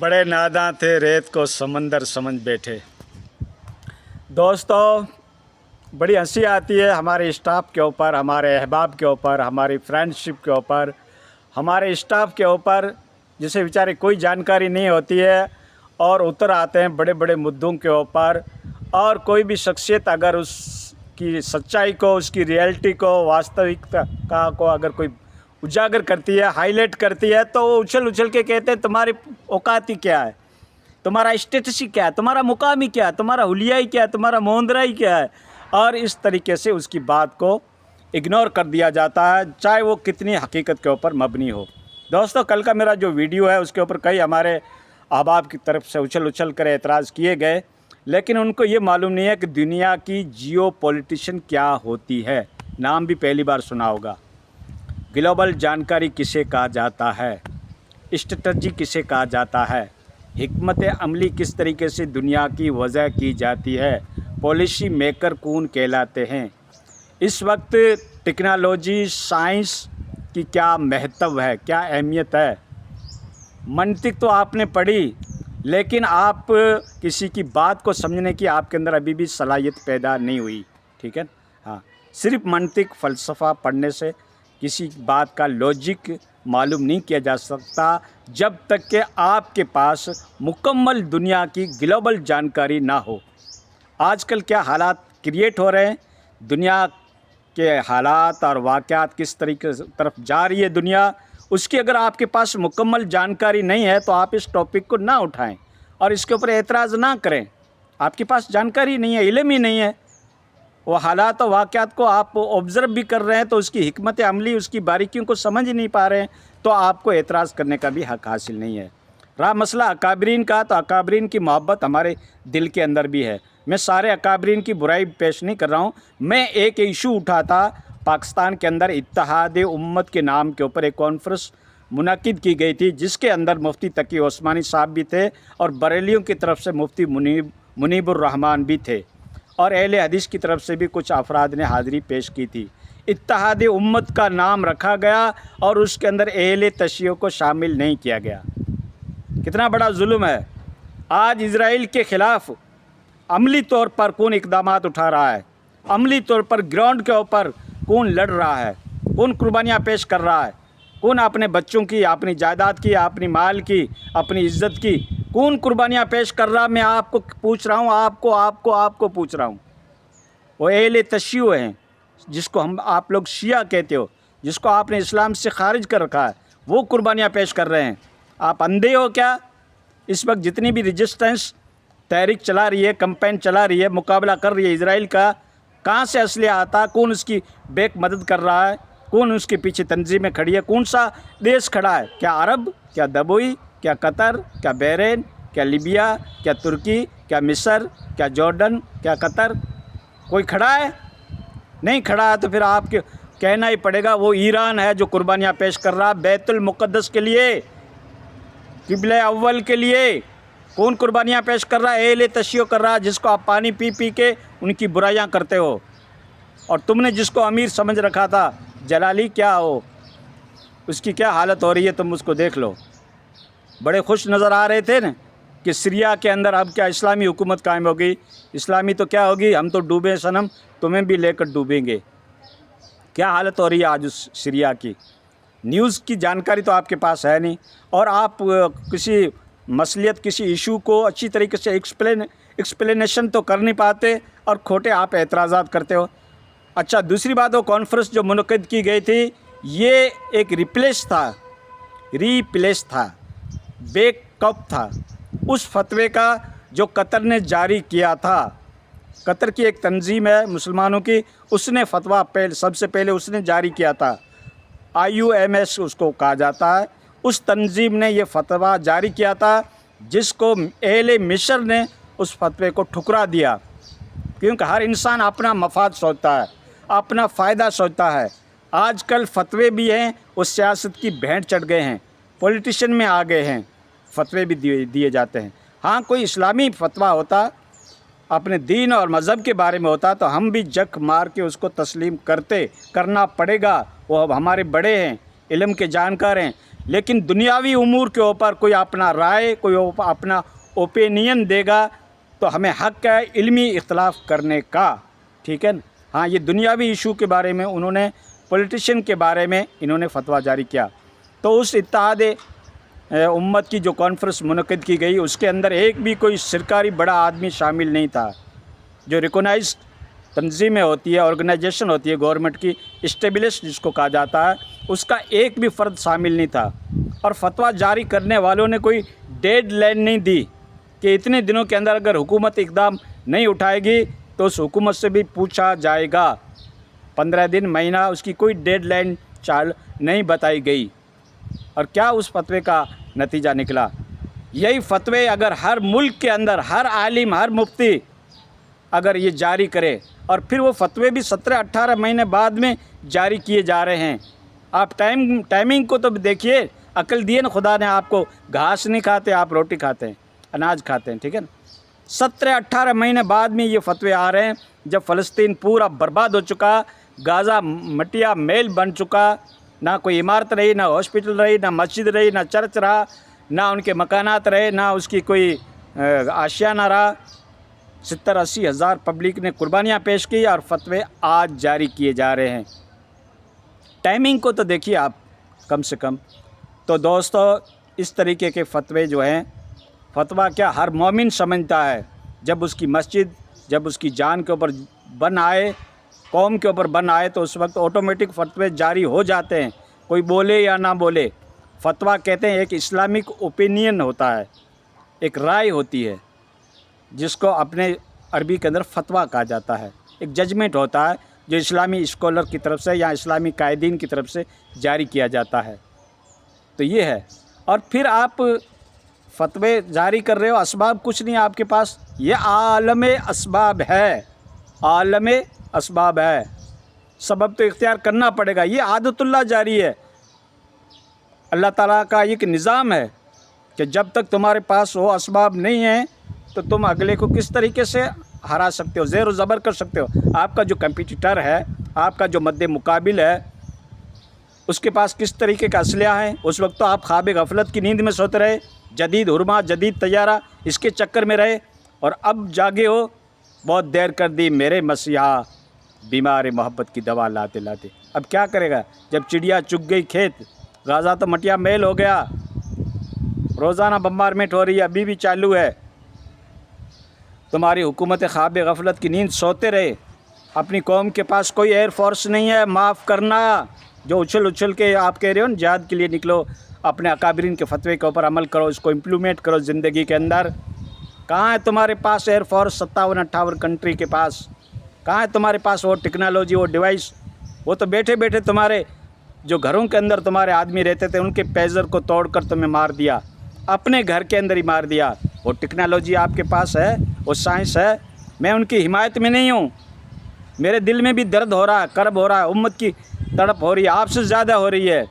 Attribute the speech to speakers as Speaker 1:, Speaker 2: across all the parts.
Speaker 1: बड़े नादां थे रेत को समंदर समझ बैठे। दोस्तों, बड़ी हंसी आती है हमारे स्टाफ के ऊपर, हमारे अहबाब के ऊपर, हमारी फ्रेंडशिप के ऊपर, हमारे स्टाफ के ऊपर, जिसे बेचारे कोई जानकारी नहीं होती है और उतर आते हैं बड़े बड़े मुद्दों के ऊपर। और कोई भी शख्सियत अगर उसकी सच्चाई को, उसकी रियलिटी को, वास्तविकता को अगर कोई उजागर करती है, हाईलाइट करती है, तो वो उछल उछल के कहते हैं तुम्हारी औकात ही क्या है, तुम्हारा स्टेटस ही क्या है, तुम्हारा मुकाम ही क्या है, तुम्हारा हुलिया ही क्या है, तुम्हारा मोहंदरा ही क्या है। और इस तरीके से उसकी बात को इग्नोर कर दिया जाता है, चाहे वो कितनी हकीकत के ऊपर मबनी हो। दोस्तों, कल का मेरा जो वीडियो है उसके ऊपर कई हमारे अहबाब की तरफ से उछल उछल कर एतराज़ किए गए, लेकिन उनको ये मालूम नहीं है कि दुनिया की जियो पॉलिटिशियन क्या होती है। नाम भी पहली बार सुना होगा। ग्लोबल जानकारी किसे कहा जाता है, स्ट्रेटजी किसे कहा जाता है, हिकमत अमली किस तरीके से दुनिया की वजह की जाती है, पॉलिसी मेकर कौन कहलाते हैं। इस वक्त टेक्नोलॉजी, साइंस की क्या महत्व है, क्या अहमियत है। मंतिक तो आपने पढ़ी, लेकिन आप किसी की बात को समझने की आपके अंदर अभी भी सलाहियत पैदा नहीं हुई। ठीक है, हाँ, सिर्फ मंतिक फ़लसफ़ा पढ़ने से किसी बात का लॉजिक मालूम नहीं किया जा सकता जब तक कि आपके पास मुकम्मल दुनिया की ग्लोबल जानकारी ना हो। आजकल क्या हालात क्रिएट हो रहे हैं, दुनिया के हालात और वाक़यात किस तरीके से तरफ जा रही है दुनिया, उसकी अगर आपके पास मुकम्मल जानकारी नहीं है तो आप इस टॉपिक को ना उठाएं और इसके ऊपर एतराज़ ना करें। आपके पास जानकारी नहीं है, इल्म ही नहीं है, वो हालात और वाक़यात को आप ऑब्ज़र्व भी कर रहे हैं तो उसकी हिकमत अमली, उसकी बारीकियों को समझ ही नहीं पा रहे हैं, तो आपको एतराज़ करने का भी हक़ हासिल नहीं है। रहा मसला अकाबरीन का, तो अकाबरीन की मोहब्बत हमारे दिल के अंदर भी है। मैं सारे अकाबरीन की बुराई पेश नहीं कर रहा हूँ। मैं एक इशू उठाता, पाकिस्तान के अंदर इत्तेहाद उम्मत के नाम के ऊपर एक कॉन्फ्रेंस मुनक़िद की गई थी, जिसके अंदर मुफ्ती तकी उस्मानी साहब भी थे और बरेलियों की तरफ से मुफ्ती मुनीबुर रहमान भी थे और अहले हदीस की तरफ से भी कुछ अफराद ने हाज़िरी पेश की थी। इत्तेहाद उम्मत का नाम रखा गया और उसके अंदर अहले तशय्युअ को शामिल नहीं किया गया। कितना बड़ा जुल्म है। आज इज़राइल के ख़िलाफ़ अमली तौर पर कौन इक़दामात उठा रहा है, अमली तौर पर ग्राउंड के ऊपर कौन लड़ रहा है, कौन कुर्बानियाँ पेश कर रहा है, कौन अपने बच्चों की, अपनी जायदाद की, अपनी माल की, अपनी इज़्ज़त की कौन कुर्बानियाँ पेश कर रहा। मैं आपको पूछ रहा हूँ, आपको पूछ रहा हूँ। वो अहले तशय्युअ हैं, जिसको हम आप लोग शिया कहते हो, जिसको आपने इस्लाम से खारिज कर रखा है, वो कुर्बानियाँ पेश कर रहे हैं। आप अंधे हो क्या? इस वक्त जितनी भी रेजिस्टेंस तहरीक चला रही है, कैंपेन चला रही है, मुकाबला कर रही है इज़राइल का, कहाँ से असलिया आता, कौन उसकी बैक मदद कर रहा है, कौन उसके पीछे तंजीमें खड़ी है, कौन सा देश खड़ा है? क्या अरब, क्या दबोई, क्या कतर, क्या बहरीन, क्या लीबिया, क्या तुर्की, क्या मिस्र, क्या जॉर्डन, क्या कतर? कोई खड़ा है? नहीं खड़ा है तो फिर आपके कहना ही पड़ेगा वो ईरान है जो कुर्बानियाँ पेश कर रहा है बैतुल मुक़द्दस के लिए, क़िबला अव्वल के लिए। कौन कुर्बानियाँ पेश कर रहा है? अहले तशय्युअ कर रहा है, जिसको आप पानी पी पी के उनकी बुराइयाँ करते हो। और तुमने जिसको अमीर समझ रखा था, जलाली क्या हो, उसकी क्या हालत हो रही है तुम उसको देख लो। बड़े खुश नज़र आ रहे थे ना कि सीरिया के अंदर अब क्या इस्लामी हुकूमत कायम होगी। इस्लामी तो क्या होगी, हम तो डूबे सनम, तुम्हें भी लेकर डूबेंगे। क्या हालत हो रही है आज उस सीरिया की। न्यूज़ की जानकारी तो आपके पास है नहीं और आप किसी मसलियत, किसी इशू को अच्छी तरीके से एक्सप्लेनेशन तो कर नहीं पाते और खोटे आप एतराज़ात करते हो। अच्छा, दूसरी बात, वो कॉन्फ्रेंस जो मुनक़िद की गई थी, ये एक रिप्लेस था, बैकअप था उस फतवे का जो कतर ने जारी किया था। कतर की एक तंजीम है मुसलमानों की, उसने फतवा सबसे पहले उसने जारी किया था। IUMS उसको कहा जाता है। उस तंजीम ने ये फतवा जारी किया था, जिसको अहले मिस्र ने उस फतवे को ठुकरा दिया, क्योंकि हर इंसान अपना मफाद सोचता है, अपना फ़ायदा सोचता है। आजकल फतवे भी हैं, वो सियासत की भेंट चढ़ गए हैं, पॉलिटिशियन में आ गए हैं, फतवे भी दिए जाते हैं। हाँ, कोई इस्लामी फतवा होता, अपने दीन और मज़हब के बारे में होता, तो हम भी जक मार के उसको तस्लीम करना पड़ेगा। वो अब हमारे बड़े हैं, इल्म के जानकार हैं। لیکن دنیاوی امور کے اوپر کوئی اپنا رائے، کوئی اپنا اوپینین دے گا تو ہمیں حق ہے علمی اختلاف کرنے کا، ٹھیک ہے نا۔ ہاں، یہ دنیاوی ایشو کے بارے میں انہوں نے، پولیٹیشین کے بارے میں انہوں نے فتویٰ جاری کیا، تو اس اتحاد امت کی جو کانفرنس منعقد کی گئی اس کے اندر ایک بھی کوئی سرکاری بڑا آدمی شامل نہیں تھا۔ جو ریکونائزڈ تنظیمیں ہوتی ہے، آرگنائزیشن ہوتی ہے گورنمنٹ کی، اسٹیبلش جس کو کہا جاتا ہے، اس کا ایک بھی فرد شامل نہیں تھا۔ اور فتویٰ جاری کرنے والوں نے کوئی ڈیڈ لائن نہیں دی کہ اتنے دنوں کے اندر اگر حکومت اقدام نہیں اٹھائے گی تو اس حکومت سے بھی پوچھا جائے گا۔ 15 دن، مہینہ، اس کی کوئی ڈیڈ لائن نہیں بتائی گئی۔ اور کیا اس فتوے کا نتیجہ نکلا؟ یہی فتوے اگر ہر ملک کے اندر ہر عالم، ہر مفتی اگر یہ جاری کرے، اور پھر وہ فتوے بھی 17-18 مہینے بعد میں جاری کیے جا رہے ہیں۔ آپ ٹائمنگ کو تو دیکھیے، عقل دیے نا خدا نے آپ کو، گھاس نہیں کھاتے آپ، روٹی کھاتے ہیں، اناج کھاتے ہیں، ٹھیک ہے نا۔ 17-18 مہینے بعد میں یہ فتوے آ رہے ہیں، جب فلسطین پورا برباد ہو چکا، غازہ مٹیا میل بن چکا، نہ کوئی عمارت رہی، نہ ہاسپٹل رہی، نہ مسجد رہی، نہ چرچ رہا، نہ ان کے مکانات رہے، نہ اس کی کوئی آشیانہ رہا۔ 70-80 ہزار پبلک نے قربانیاں پیش کی، اور فتوے آج جاری کیے جا رہے ہیں۔ ٹائمنگ کو تو دیکھیے آپ کم سے کم۔ تو دوستو، اس طریقے کے فتوے جو ہیں، فتویٰ کیا ہر مومن سمجھتا ہے، جب اس کی مسجد، جب اس کی جان کے اوپر بن آئے، قوم کے اوپر بن آئے، تو اس وقت آٹومیٹک فتوے جاری ہو جاتے ہیں، کوئی بولے یا نہ بولے۔ فتویٰ کہتے ہیں ایک اسلامک اوپینین ہوتا ہے، ایک رائے ہوتی ہے، جس کو اپنے عربی کے اندر فتویٰ کہا جاتا ہے۔ ایک ججمنٹ ہوتا ہے جو اسلامی اسکالر کی طرف سے یا اسلامی قائدین کی طرف سے جاری کیا جاتا ہے۔ تو یہ ہے۔ اور پھر آپ فتوے جاری کر رہے ہو، اسباب کچھ نہیں آپ کے پاس، یہ عالم اسباب ہے، عالم اسباب ہے، سبب تو اختیار کرنا پڑے گا۔ یہ عادت اللہ جاری ہے، اللہ تعالیٰ کا ایک نظام ہے کہ جب تک تمہارے پاس وہ اسباب نہیں ہیں تو تم اگلے کو کس طریقے سے ہرا سکتے ہو، زیر و زبر کر سکتے ہو۔ آپ کا جو کمپیٹیٹر ہے، آپ کا جو مد مقابل ہے، اس کے پاس کس طریقے کا اسلحہ ہے، اس وقت تو آپ خواب غفلت کی نیند میں سوتے رہے، جدید حرمہ، جدید طیارہ، اس کے چکر میں رہے، اور اب جاگے ہو، بہت دیر کر دی میرے مسیحا، بیمار محبت کی دوا لاتے لاتے۔ اب کیا کرے گا جب چڑیا چگ گئی کھیت، غازہ تو مٹیا میل ہو گیا، روزانہ بمبارمنٹ ہو رہی ہے، ابھی بھی چالو ہے۔ تمہاری حکومت خواب غفلت کی نیند سوتے رہے، اپنی قوم کے پاس کوئی ایئر فورس نہیں ہے، معاف کرنا۔ جو اچھل کے آپ کہہ رہے ہو نا جہاد کے لیے نکلو، اپنے اکابرین کے فتوے کے اوپر عمل کرو، اس کو امپلیمنٹ کرو زندگی کے اندر۔ کہاں ہے تمہارے پاس ایئر فورس 57-58 کنٹری کے پاس؟ کہاں ہے تمہارے پاس وہ ٹیکنالوجی، وہ ڈیوائس؟ وہ تو بیٹھے بیٹھے تمہارے جو گھروں کے اندر تمہارے آدمی رہتے تھے، ان کے پیزر کو توڑ کر تمہیں مار دیا، اپنے گھر کے اندر ہی مار دیا۔ وہ ٹیکنالوجی آپ کے پاس ہے، وہ سائنس ہے۔ میں ان کی حمایت میں نہیں ہوں، میرے دل میں بھی درد ہو رہا ہے، کرب ہو رہا ہے، امت کی تڑپ ہو رہی ہے، آپ سے زیادہ ہو رہی ہے۔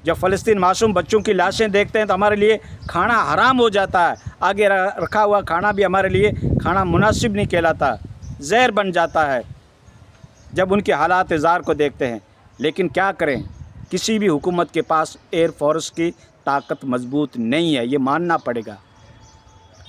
Speaker 1: جب فلسطین معصوم بچوں کی لاشیں دیکھتے ہیں تو ہمارے لیے کھانا حرام ہو جاتا ہے، آگے رکھا ہوا کھانا بھی ہمارے لیے کھانا مناسب نہیں کہلاتا، زہر بن جاتا ہے جب ان کے حالات زار کو دیکھتے ہیں۔ لیکن کیا کریں، کسی بھی حکومت کے پاس ایئر فورس کی طاقت مضبوط نہیں ہے، یہ ماننا پڑے گا۔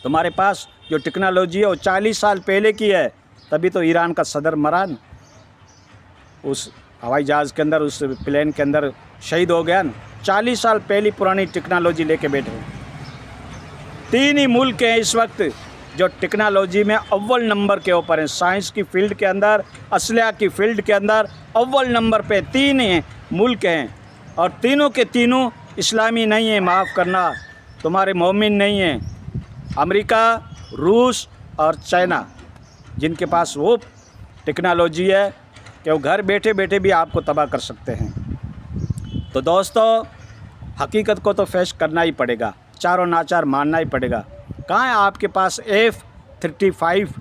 Speaker 1: تمہارے پاس جو ٹیکنالوجی ہے وہ 40 سال پہلے کی ہے، تبھی تو ایران کا صدر مران اس ہوائی جہاز کے اندر، اس پلین کے اندر شہید ہو گیا نا۔ 40 سال پہلی پرانی ٹیکنالوجی لے کے بیٹھے ہیں۔ 3 ہی ملک ہیں اس وقت جو ٹیکنالوجی میں اول نمبر کے اوپر ہیں، سائنس کی فیلڈ کے اندر، اسلحہ کی فیلڈ کے اندر اول نمبر پہ 3 ہیں ملک ہیں، اور تینوں کے تینوں اسلامی نہیں ہیں، معاف کرنا، تمہارے مومن نہیں ہیں۔ امریکہ، روس اور چائنا، جن کے پاس وہ ٹیکنالوجی ہے کہ وہ گھر بیٹھے بیٹھے بھی آپ کو تباہ کر سکتے ہیں۔ تو دوستو، حقیقت کو تو فیس کرنا ہی پڑے گا، چاروں ناچار ماننا ہی پڑے گا۔ کہاں ہے آپ کے پاس F-35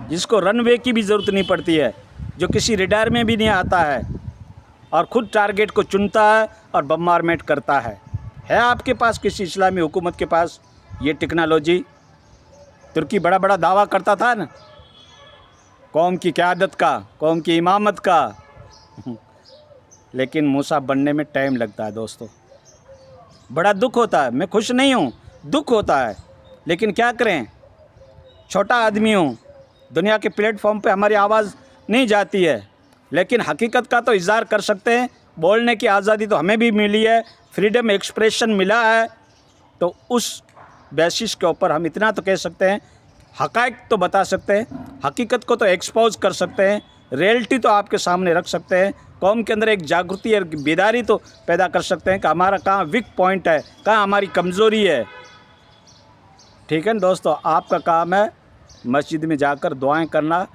Speaker 1: جس کو رن وے کی بھی ضرورت نہیں پڑتی ہے، جو کسی ریڈار میں بھی نہیں آتا ہے، اور خود ٹارگیٹ کو چنتا ہے اور بمبارمنٹ کرتا ہے آپ کے پاس کسی اسلامی حکومت کے پاس یہ ٹیکنالوجی؟ ترکی بڑا بڑا دعویٰ کرتا تھا نا، قوم کی قیادت کا، قوم کی امامت کا، لیکن موسیٰ بننے میں ٹائم لگتا ہے دوستو، बड़ा दुख होता है। मैं खुश नहीं हूँ, दुख होता है, लेकिन क्या करें, छोटा आदमी हूँ, दुनिया के प्लेटफॉर्म पे हमारी आवाज़ नहीं जाती है, लेकिन हकीकत का तो इज़हार कर सकते हैं। बोलने की आज़ादी तो हमें भी मिली है, फ्रीडम एक्सप्रेशन मिला है, तो उस बेसिस के ऊपर हम इतना तो कह सकते हैं, हक़ाइक़ तो बता सकते हैं, हकीकत को तो एक्सपोज कर सकते हैं, रियलिटी तो आपके सामने रख सकते हैं, कौम के अंदर एक जागृति और बेदारी तो पैदा कर सकते हैं कि हमारा कहाँ वीक पॉइंट है, कहाँ हमारी कमज़ोरी है। ठीक है ना दोस्तों, आपका काम है मस्जिद में जाकर दुआएं करना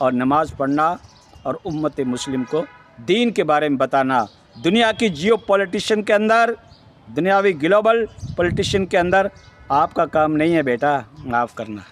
Speaker 1: और नमाज़ पढ़ना और उम्मत मुस्लिम को दीन के बारे में बताना। दुनिया की जियो पॉलिटिशियन के अंदर, दुनियावी ग्लोबल पॉलिटिशियन के अंदर आपका काम नहीं है बेटा, माफ़ करना।